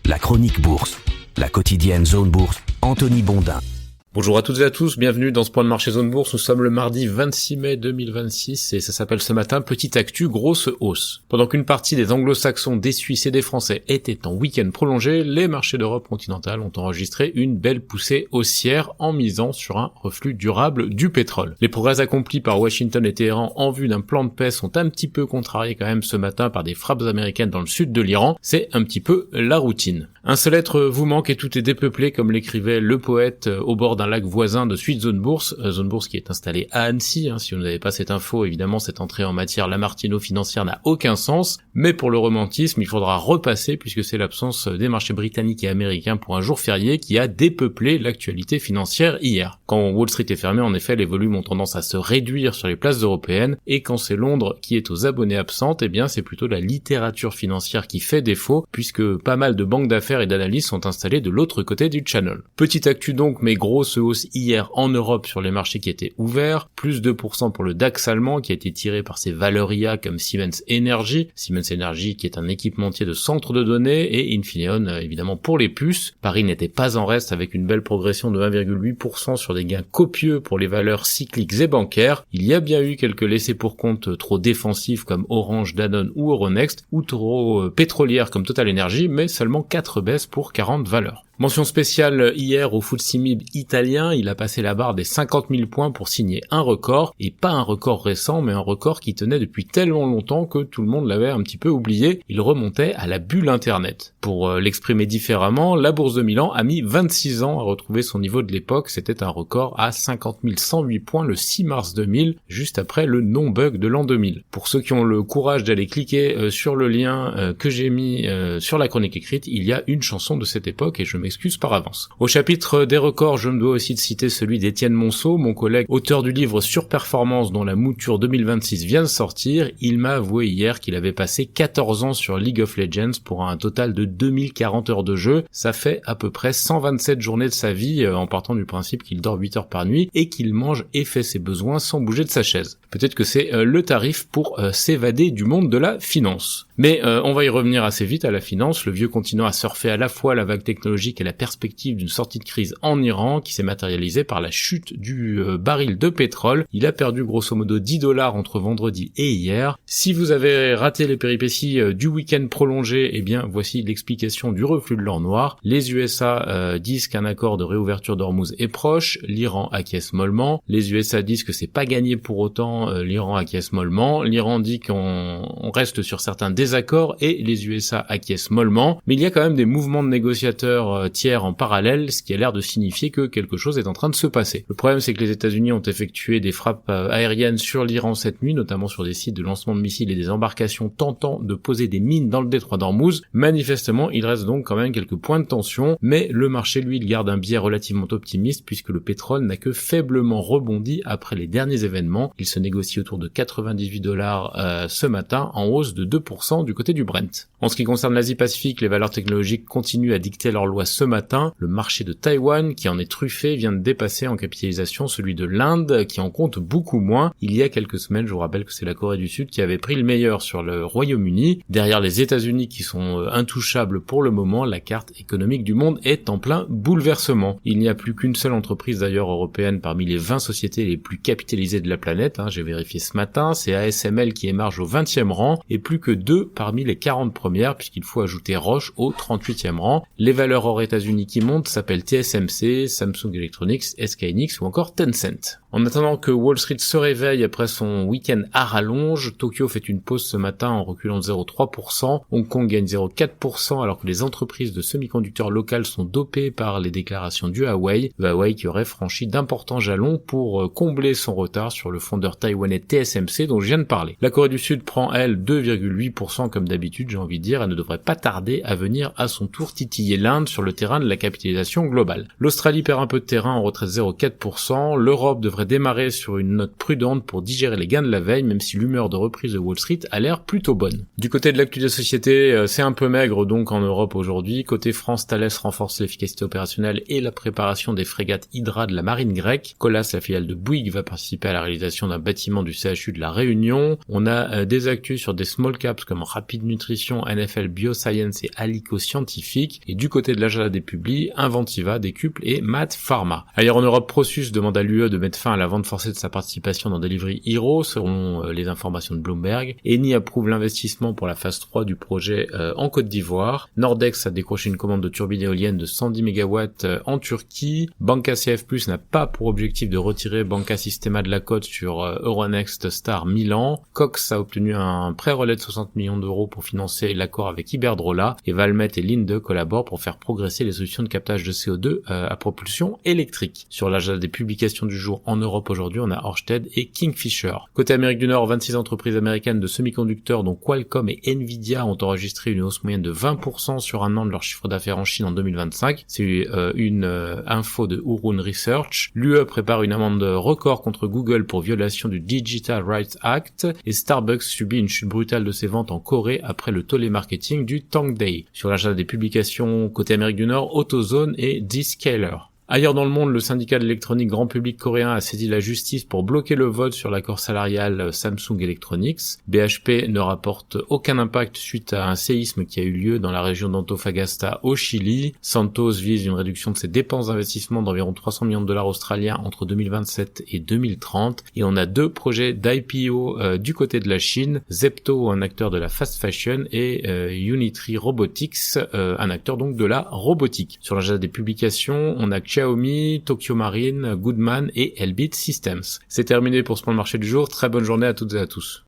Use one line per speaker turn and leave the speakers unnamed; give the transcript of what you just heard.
La chronique bourse, la quotidienne Zone Bourse, Anthony Bondin.
Bonjour à toutes et à tous, bienvenue dans ce point de marché Zone Bourse. Nous sommes le mardi 26 mai 2026 et ça s'appelle ce matin Petite Actu, grosse hausse. Pendant qu'une partie des anglo-saxons, des Suisses et des Français étaient en week-end prolongé, les marchés d'Europe continentale ont enregistré une belle poussée haussière en misant sur un reflux durable du pétrole. Les progrès accomplis par Washington et Téhéran en vue d'un plan de paix sont un petit peu contrariés quand même ce matin par des frappes américaines dans le sud de l'Iran. C'est un petit peu la routine. Un seul être vous manque et tout est dépeuplé, comme l'écrivait le poète au bord d'un lac voisin de Suite Zone Bourse qui est installé à Annecy. Si vous n'avez pas cette info, évidemment cette entrée en matière lamartino-financière n'a aucun sens, mais pour le romantisme, il faudra repasser puisque c'est l'absence des marchés britanniques et américains pour un jour férié qui a dépeuplé l'actualité financière hier. Quand Wall Street est fermé, en effet, les volumes ont tendance à se réduire sur les places européennes, et quand c'est Londres qui est aux abonnés absentes, eh bien c'est plutôt la littérature financière qui fait défaut, puisque pas mal de banques d'affaires et d'analyses sont installées de l'autre côté du channel. Petite actu donc, mais grosse hausse hier en Europe sur les marchés qui étaient ouverts, plus 2% pour le DAX allemand qui a été tiré par ses valeurs IA comme Siemens Energy qui est un équipementier de centres de données, et Infineon évidemment pour les puces. Paris n'était pas en reste avec une belle progression de 1,8% sur des gains copieux pour les valeurs cycliques et bancaires. Il y a bien eu quelques laissés pour compte trop défensifs comme Orange, Danone ou Euronext, ou trop pétrolières comme Total Energy, mais seulement 4 baisses pour 40 valeurs. Mention spéciale hier au FTSE MIB italien, il a passé la barre des 50 000 points pour signer un record, et pas un record récent, mais un record qui tenait depuis tellement longtemps que tout le monde l'avait un petit peu oublié. Il remontait à la bulle internet. Pour l'exprimer différemment, la bourse de Milan a mis 26 ans à retrouver son niveau de l'époque. C'était un record à 50 108 points le 6 mars 2000, juste après le non-bug de l'an 2000. Pour ceux qui ont le courage d'aller cliquer sur le lien que j'ai mis sur la chronique écrite, il y a une chanson de cette époque et je m'excuse par avance. Au chapitre des records, je me dois aussi de citer celui d'Étienne Monceau, mon collègue auteur du livre Surperformance dont la mouture 2026 vient de sortir. Il m'a avoué hier qu'il avait passé 14 ans sur League of Legends pour un total de 2040 heures de jeu. Ça fait à peu près 127 journées de sa vie en partant du principe qu'il dort 8 heures par nuit et qu'il mange et fait ses besoins sans bouger de sa chaise. Peut-être que c'est le tarif pour s'évader du monde de la finance. Mais on va y revenir assez vite à la finance. Le vieux continent a surfé à la fois la vague technologique et la perspective d'une sortie de crise en Iran qui s'est matérialisée par la chute du baril de pétrole. Il a perdu grosso modo $10 entre vendredi et hier. Si vous avez raté les péripéties du week-end prolongé, eh bien voici l'explication du reflux de l'or noir. Les USA disent qu'un accord de réouverture d'Ormuz est proche, l'Iran acquiesce mollement. Les USA disent que c'est pas gagné pour autant, l'Iran acquiesce mollement. L'Iran dit qu'on reste sur certains désaccords et les USA acquiescent mollement. Mais il y a quand même des mouvements de négociateurs tiers en parallèle, ce qui a l'air de signifier que quelque chose est en train de se passer. Le problème, c'est que les États-Unis ont effectué des frappes aériennes sur l'Iran cette nuit, notamment sur des sites de lancement de missiles et des embarcations tentant de poser des mines dans le détroit d'Ormuz. Manifestement, il reste donc quand même quelques points de tension, mais le marché, lui, il garde un biais relativement optimiste puisque le pétrole n'a que faiblement rebondi après les derniers événements. Il se négocie autour de $98 ce matin, en hausse de 2% du côté du Brent. En ce qui concerne l'Asie-Pacifique, les valeurs technologiques continuent à dicter leurs lois ce matin. Le marché de Taïwan, qui en est truffé, vient de dépasser en capitalisation celui de l'Inde, qui en compte beaucoup moins. Il y a quelques semaines, je vous rappelle que c'est la Corée du Sud qui avait pris le meilleur sur le Royaume-Uni. Derrière les États-Unis qui sont intouchables pour le moment, la carte économique du monde est en plein bouleversement. Il n'y a plus qu'une seule entreprise d'ailleurs européenne parmi les 20 sociétés les plus capitalisées de la planète. J'ai vérifié ce matin, c'est ASML qui émarge au 20e rang et plus que 2 parmi les 40 premières puisqu'il faut ajouter Roche au 38e rang. Les valeurs hors États-Unis qui montent s'appellent TSMC, Samsung Electronics, SK Hynix ou encore Tencent. En attendant que Wall Street se réveille après son week-end à rallonge, Tokyo fait une pause ce matin en reculant de 0,3%, Hong Kong gagne 0,4% alors que les entreprises de semi-conducteurs locales sont dopées par les déclarations du Huawei, le Huawei qui aurait franchi d'importants jalons pour combler son retard sur le fondeur taïwanais TSMC dont je viens de parler. La Corée du Sud prend elle 2,8% comme d'habitude, j'ai envie de dire, elle ne devrait pas tarder à venir à son tour titiller l'Inde sur le terrain de la capitalisation globale. L'Australie perd un peu de terrain en retraite 0,4%, l'Europe devrait démarrer sur une note prudente pour digérer les gains de la veille, même si l'humeur de reprise de Wall Street a l'air plutôt bonne. Du côté de l'actu des sociétés, c'est un peu maigre donc en Europe aujourd'hui. Côté France, Thales renforce l'efficacité opérationnelle et la préparation des frégates Hydra de la marine grecque. Colas, la filiale de Bouygues, va participer à la réalisation d'un bâtiment du CHU de la Réunion. On a des actus sur des small caps comme comme Rapid Nutrition, NFL Bioscience et Alico Scientifique. Et du côté de l'agenda des publis, Inventiva, Décuple et Math Pharma. Ailleurs en Europe, Prosus demande à l'UE de mettre fin à la vente forcée de sa participation dans Delivery Hero, selon les informations de Bloomberg. Eni approuve l'investissement pour la phase 3 du projet en Côte d'Ivoire. Nordex a décroché une commande de turbines éoliennes de 110 MW en Turquie. Banca CF+ n'a pas pour objectif de retirer Banca Sistema de la cote sur Euronext Star Milan. Cox a obtenu un prêt-relais de 60 millions d'euros pour financer l'accord avec Iberdrola, et Valmet et Linde collaborent pour faire progresser les solutions de captage de CO2 à propulsion électrique. Sur l'agenda des publications du jour en Europe aujourd'hui, on a Ørsted et Kingfisher. Côté Amérique du Nord, 26 entreprises américaines de semi-conducteurs dont Qualcomm et Nvidia ont enregistré une hausse moyenne de 20% sur un an de leur chiffre d'affaires en Chine en 2025. C'est une info de Hurun Research. L'UE prépare une amende record contre Google pour violation du Digital Rights Act, et Starbucks subit une chute brutale de ses ventes en Corée après le tollé marketing du Tang Day. Sur l'agenda des publications côté Amérique du Nord, AutoZone et Zscaler. Ailleurs dans le monde, le syndicat de l'électronique grand public coréen a saisi la justice pour bloquer le vote sur l'accord salarial Samsung Electronics. BHP ne rapporte aucun impact suite à un séisme qui a eu lieu dans la région d'Antofagasta au Chili. Santos vise une réduction de ses dépenses d'investissement d'environ 300 millions de dollars australiens entre 2027 et 2030. Et on a deux projets d'IPO du côté de la Chine. Zepto, un acteur de la fast fashion, et Unitree Robotics, un acteur donc de la robotique. Sur l'agenda des publications, on a Xiaomi, Tokyo Marine, Goodman et Elbit Systems. C'est terminé pour ce point de marché du jour. Très bonne journée à toutes et à tous.